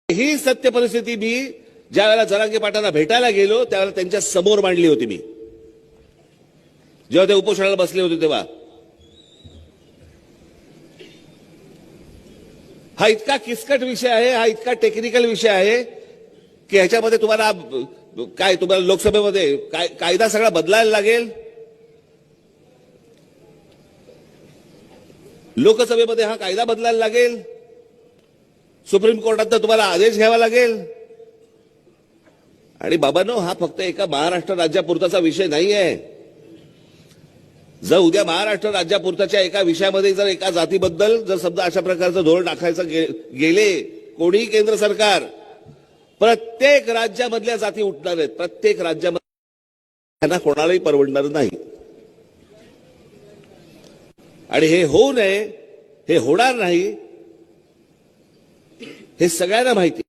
ही सत्य परिस्थिती मी ज्या वेळेला जरांगे पाटलांना भेटायला गेलो त्यावेळेला त्यांच्या समोर मांडली होती मी, जेव्हा ते उपोषणाला बसले होते तेव्हा. हा इतका किचकट विषय आहे, हा इतका टेक्निकल विषय आहे की ह्याच्यामध्ये तुम्हाला काय, तुम्हाला लोकसभेमध्ये कायदा सगळा बदलायला लागेल, लोकसभेमध्ये हा कायदा बदलायला लागेल, सुप्रीम कोर्टात तुम्हाला आदेश घ्यावा लागेल. आणि बाबांनो, हा फक्त एका महाराष्ट्र राज्यापुरताचा विषय नाही आहे. जर उद्या महाराष्ट्र राज्यापुरताच्या एका विषयामध्ये जर एका जातीबद्दल जर समजा अशा प्रकारचं धोरण टाकायचं गेले कोणीही केंद्र सरकार, प्रत्येक राज्यामधल्या जाती उठणार आहेत, प्रत्येक राज्यामध्ये त्यांना कोणालाही परवडणार नाही. आणि हे होऊ नये, हे होणार नाही, हे सगळ्यांना माहिती.